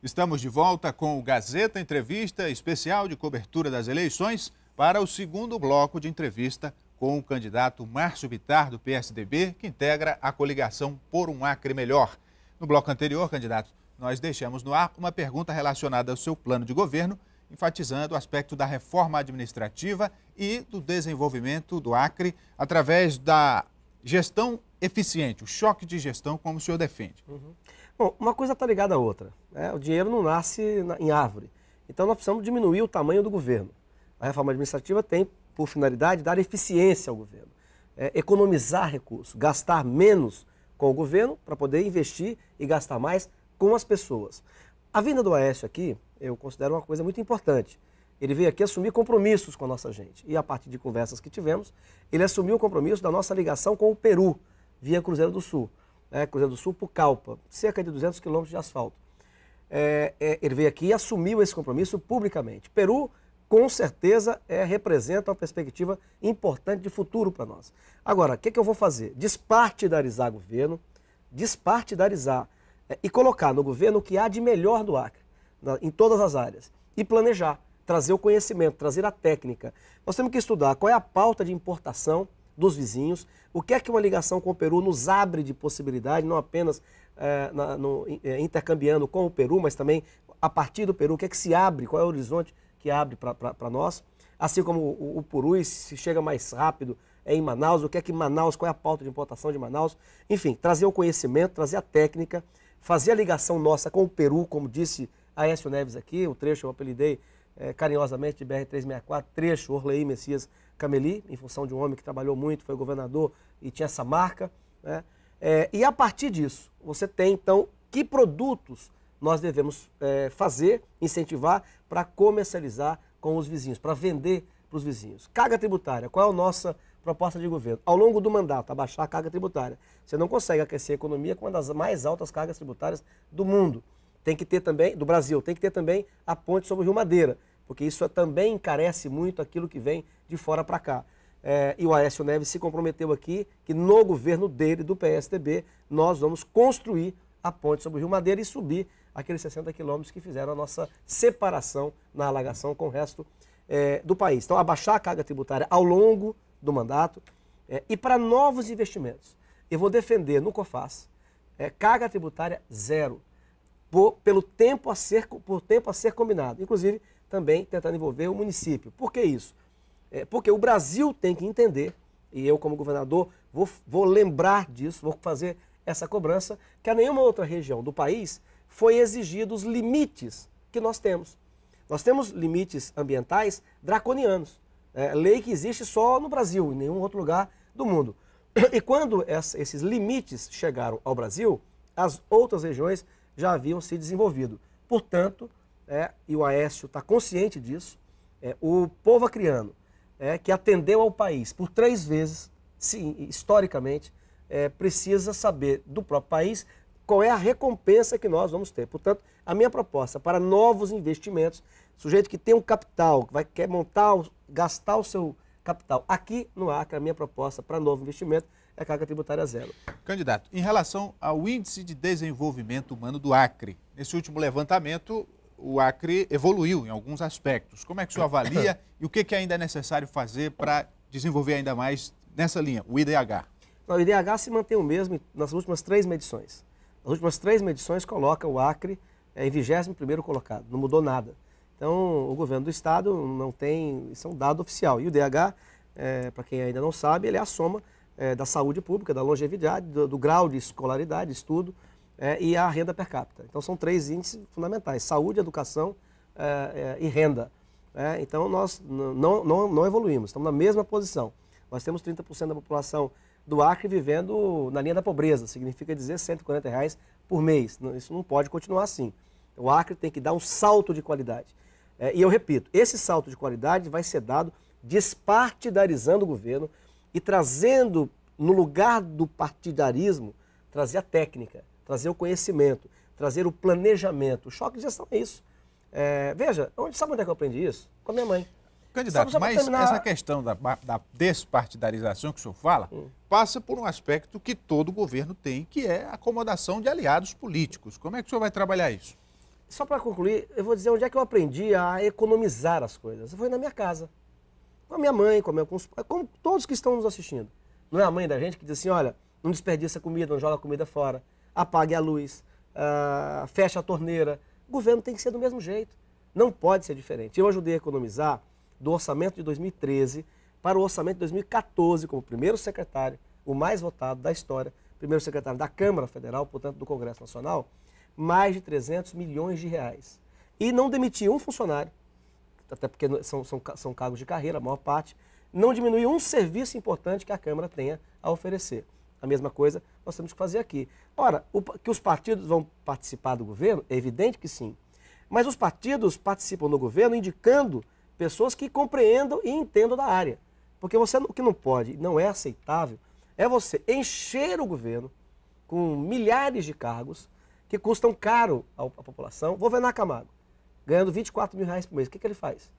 Estamos de volta com o Gazeta Entrevista especial de cobertura das eleições para o segundo bloco de entrevista com o candidato Márcio Bittar, do PSDB, que integra a coligação Por um Acre Melhor. No bloco anterior, candidato, nós deixamos no ar uma pergunta relacionada ao seu plano de governo, enfatizando o aspecto da reforma administrativa e do desenvolvimento do Acre através da gestão eficiente, o choque de gestão, como o senhor defende. Bom, uma coisa está ligada à outra, né? O dinheiro não nasce em árvore. Então nós precisamos diminuir o tamanho do governo. A reforma administrativa tem por finalidade dar eficiência ao governo, economizar recursos, gastar menos com o governo para poder investir e gastar mais com as pessoas. A vinda do Aécio aqui, eu considero uma coisa muito importante. Ele veio aqui assumir compromissos com a nossa gente. E a partir de conversas que tivemos, ele assumiu o compromisso da nossa ligação com o Peru, via Cruzeiro do Sul. Cruzeiro do Sul, Pucallpa, cerca de 200 quilômetros de asfalto. Ele veio aqui e assumiu esse compromisso publicamente. Peru, com certeza, representa uma perspectiva importante de futuro para nós. Agora, o que eu vou fazer? Despartidarizar governo, despartidarizar e colocar no governo o que há de melhor do Acre, em todas as áreas, e planejar, trazer o conhecimento, trazer a técnica. Nós temos que estudar qual é a pauta de importação dos vizinhos, o que é que uma ligação com o Peru nos abre de possibilidade, não apenas intercambiando com o Peru, mas também a partir do Peru, o que é que se abre, qual é o horizonte que abre para nós, assim como o Purus, se chega mais rápido em Manaus, o que é que Manaus, qual é a pauta de importação de Manaus, enfim, trazer o conhecimento, trazer a técnica, fazer a ligação nossa com o Peru, como disse Aécio Neves aqui, o trecho eu apelidei carinhosamente de BR-364, trecho Orley Messias Cameli, em função de um homem que trabalhou muito, foi governador e tinha essa marca, né? E a partir disso, você tem então que produtos nós devemos fazer, incentivar para comercializar com os vizinhos, para vender para os vizinhos. Carga tributária, qual é a nossa proposta de governo? Ao longo do mandato, abaixar a carga tributária. Você não consegue aquecer a economia com uma das mais altas cargas tributárias do mundo. Tem que ter também, do Brasil, tem que ter também a ponte sobre o Rio Madeira, porque isso também encarece muito aquilo que vem de fora para cá. E o Aécio Neves se comprometeu aqui que no governo dele, do PSDB, nós vamos construir a ponte sobre o Rio Madeira e subir aqueles 60 quilômetros que fizeram a nossa separação na alagação com o resto do país. Então, abaixar a carga tributária ao longo do mandato e para novos investimentos. Eu vou defender no COFAS carga tributária zero, pelo tempo a ser combinado. Inclusive, também tentando envolver o município. Por que isso? Porque o Brasil tem que entender, e eu como governador vou lembrar disso, vou fazer essa cobrança, que a nenhuma outra região do país foi exigido os limites que nós temos. Nós temos limites ambientais draconianos, lei que existe só no Brasil, em nenhum outro lugar do mundo. E quando esses limites chegaram ao Brasil, as outras regiões já haviam se desenvolvido. Portanto, e o Aécio está consciente disso, o povo acreano, que atendeu ao país por 3 vezes, sim, historicamente, precisa saber do próprio país qual é a recompensa que nós vamos ter. Portanto, a minha proposta para novos investimentos, sujeito que tem um capital, que quer gastar o seu capital aqui no Acre, a minha proposta para novo investimento é carga tributária zero. Candidato, em relação ao Índice de Desenvolvimento Humano do Acre, nesse último levantamento, o Acre evoluiu em alguns aspectos. Como é que o senhor avalia e o que ainda é necessário fazer para desenvolver ainda mais nessa linha, o IDH? O IDH se mantém o mesmo nas últimas 3 medições. Nas últimas 3 medições coloca o Acre em 21º colocado, não mudou nada. Então, o governo do estado não tem, isso é um dado oficial. E o IDH, para quem ainda não sabe, ele é a soma da saúde pública, da longevidade, do grau de escolaridade, estudo, e a renda per capita. Então, são 3 índices fundamentais, saúde, educação e renda. Então, nós não evoluímos, estamos na mesma posição. Nós temos 30% da população do Acre vivendo na linha da pobreza, significa dizer R$140 por mês. Isso não pode continuar assim. O Acre tem que dar um salto de qualidade. E eu repito, esse salto de qualidade vai ser dado despartidarizando o governo e trazendo, no lugar do partidarismo, trazer a técnica, trazer o conhecimento, trazer o planejamento. O choque de gestão é isso. Veja, sabe onde é que eu aprendi isso? Com a minha mãe. Candidato, mas essa questão da despartidarização que o senhor fala, passa por um aspecto que todo governo tem, que é a acomodação de aliados políticos. Como é que o senhor vai trabalhar isso? Só para concluir, eu vou dizer onde é que eu aprendi a economizar as coisas. Foi na minha casa. Com a minha mãe, com todos que estão nos assistindo. Não é a mãe da gente que diz assim, olha, não desperdiça comida, não joga comida fora, apague a luz, fecha a torneira. O governo tem que ser do mesmo jeito. Não pode ser diferente. Eu ajudei a economizar do orçamento de 2013 para o orçamento de 2014, como primeiro secretário, o mais votado da história, primeiro secretário da Câmara Federal, portanto do Congresso Nacional, mais de 300 milhões de reais. E não demiti um funcionário, até porque são cargos de carreira, a maior parte, não diminui um serviço importante que a Câmara tenha a oferecer. A mesma coisa nós temos que fazer aqui. Ora, que os partidos vão participar do governo, é evidente que sim. Mas os partidos participam do governo indicando pessoas que compreendam e entendam da área. Porque o que não pode, não é aceitável, é você encher o governo com milhares de cargos que custam caro à população. Vou ver na Camargo, ganhando 24 mil reais por mês. O que ele faz?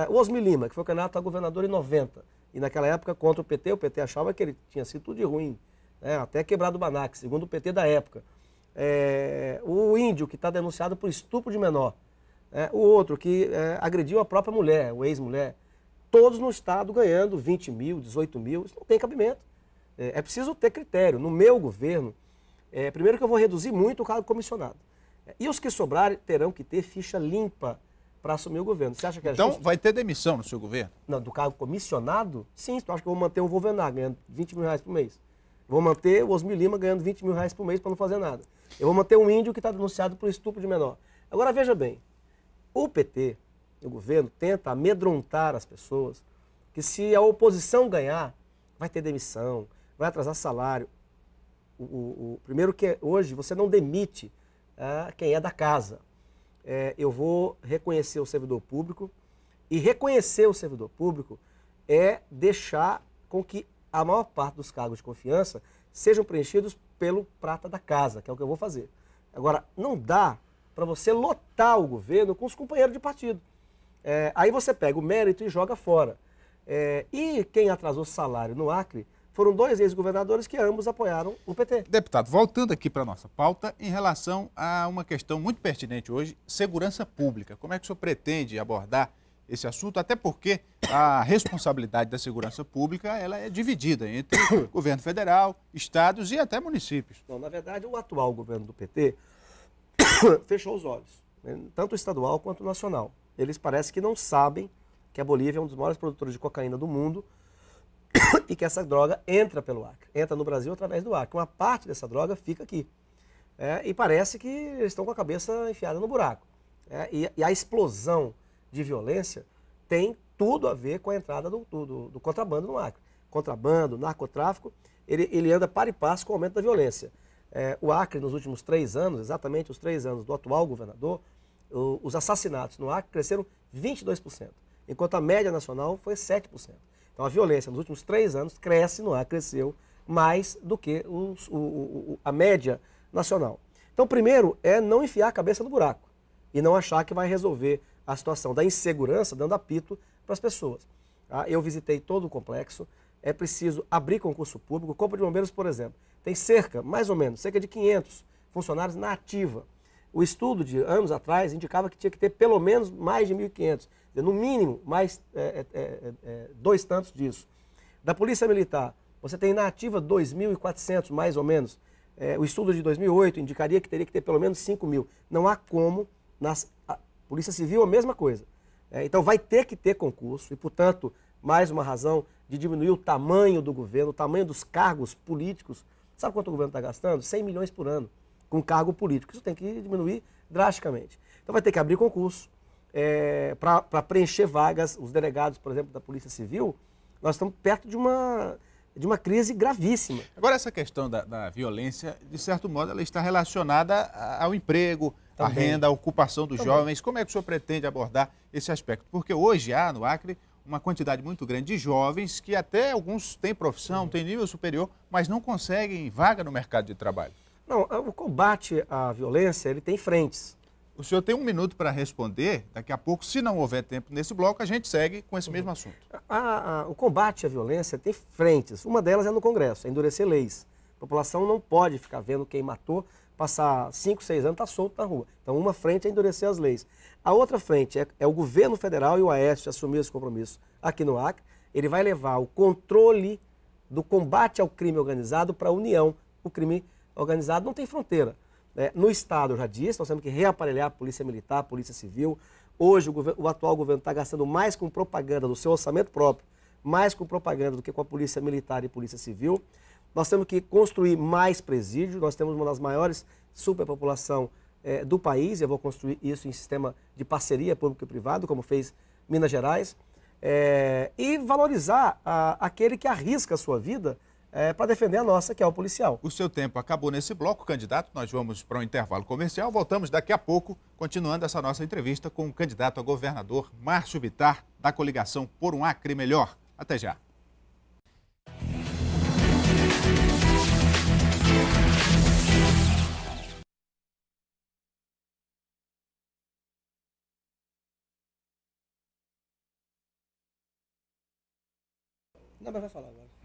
O Osmir Lima, que foi candidato a governador em 90, e naquela época contra o PT achava que ele tinha sido tudo de ruim, né? Até quebrado o Banac, segundo o PT da época. O índio, que está denunciado por estupro de menor. O outro, que agrediu a própria mulher, o ex-mulher. Todos no Estado ganhando 20 mil, 18 mil, isso não tem cabimento. É preciso ter critério. No meu governo, primeiro que eu vou reduzir muito o cargo comissionado. E os que sobrarem terão que ter ficha limpa para assumir o governo. Você acha que é então justo? Vai ter demissão no seu governo? Não, do cargo comissionado? Sim, tu acha que eu vou manter o Wolvenar ganhando 20 mil reais por mês? Vou manter o Osmir Lima ganhando 20 mil reais por mês para não fazer nada. Eu vou manter um índio que está denunciado por estupro de menor. Agora veja bem, o PT, o governo, tenta amedrontar as pessoas que se a oposição ganhar, vai ter demissão, vai atrasar salário. Primeiro que hoje você não demite quem é da casa. Eu vou reconhecer o servidor público, e reconhecer o servidor público é deixar com que a maior parte dos cargos de confiança sejam preenchidos pelo prata da casa, que é o que eu vou fazer. Agora, não dá para você lotar o governo com os companheiros de partido. Aí você pega o mérito e joga fora. E quem atrasou salário no Acre foram 2 ex-governadores que ambos apoiaram o PT. Deputado, voltando aqui para a nossa pauta, em relação a uma questão muito pertinente hoje, segurança pública. Como é que o senhor pretende abordar esse assunto? Até porque a responsabilidade da segurança pública ela é dividida entre governo federal, estados e até municípios. Não, na verdade, o atual governo do PT fechou os olhos, né? Tanto o estadual quanto o nacional. Eles parecem que não sabem que a Bolívia é um dos maiores produtores de cocaína do mundo e que essa droga entra pelo Acre, entra no Brasil através do Acre. Uma parte dessa droga fica aqui. E parece que eles estão com a cabeça enfiada no buraco. E a explosão de violência tem tudo a ver com a entrada do contrabando no Acre. Contrabando, narcotráfico, ele anda par e passo com o aumento da violência. O Acre, nos últimos 3 anos, exatamente os 3 anos do atual governador, os assassinatos no Acre cresceram 22%, enquanto a média nacional foi 7%. Então a violência nos últimos 3 anos cresce no Acre, cresceu mais do que a média nacional. Então, primeiro é não enfiar a cabeça no buraco e não achar que vai resolver a situação da insegurança dando apito para as pessoas. Eu visitei todo o complexo, é preciso abrir concurso público. O Corpo de Bombeiros, por exemplo, tem mais ou menos, cerca de 500 funcionários na ativa. O estudo de anos atrás indicava que tinha que ter pelo menos mais de 1.500, no mínimo mais 2 tantos disso. Da Polícia Militar, você tem na ativa 2.400 mais ou menos. O estudo de 2008 indicaria que teria que ter pelo menos 5.000. Não há como, a Polícia Civil a mesma coisa. Então vai ter que ter concurso e, portanto, mais uma razão de diminuir o tamanho do governo, o tamanho dos cargos políticos. Sabe quanto o governo está gastando? 100 milhões por ano com cargo político. Isso tem que diminuir drasticamente. Então vai ter que abrir concurso para preencher vagas. Os delegados, por exemplo, da Polícia Civil, nós estamos perto de uma crise gravíssima. Agora, essa questão da violência, de certo modo, ela está relacionada ao emprego, à renda, à ocupação dos jovens. Como é que o senhor pretende abordar esse aspecto? Porque hoje há no Acre uma quantidade muito grande de jovens que até alguns têm profissão, têm nível superior, mas não conseguem vaga no mercado de trabalho. Não, o combate à violência, ele tem frentes. O senhor tem 1 minuto para responder. Daqui a pouco, se não houver tempo nesse bloco, a gente segue com esse mesmo assunto. O combate à violência tem frentes. Uma delas é no Congresso, é endurecer leis. A população não pode ficar vendo quem matou passar 5, 6 anos, está solto na rua. Então, uma frente é endurecer as leis. A outra frente é o governo federal e o Aécio assumir esse compromisso aqui no Acre. Ele vai levar o controle do combate ao crime organizado para a União. O crime organizado não tem fronteira. No Estado, eu já disse, nós temos que reaparelhar a Polícia Militar, a Polícia Civil. Hoje, o atual governo está gastando mais com propaganda do seu orçamento próprio, mais com propaganda do que com a Polícia Militar e Polícia Civil. Nós temos que construir mais presídios, nós temos uma das maiores superpopulação do país, eu vou construir isso em sistema de parceria público e privado, como fez Minas Gerais, e valorizar aquele que arrisca a sua vida para defender a nossa, que é o policial. O seu tempo acabou nesse bloco, candidato. Nós vamos para um intervalo comercial. Voltamos daqui a pouco, continuando essa nossa entrevista com o candidato a governador Márcio Bittar, da coligação Por um Acre Melhor. Até já. Não, mas vai falar agora.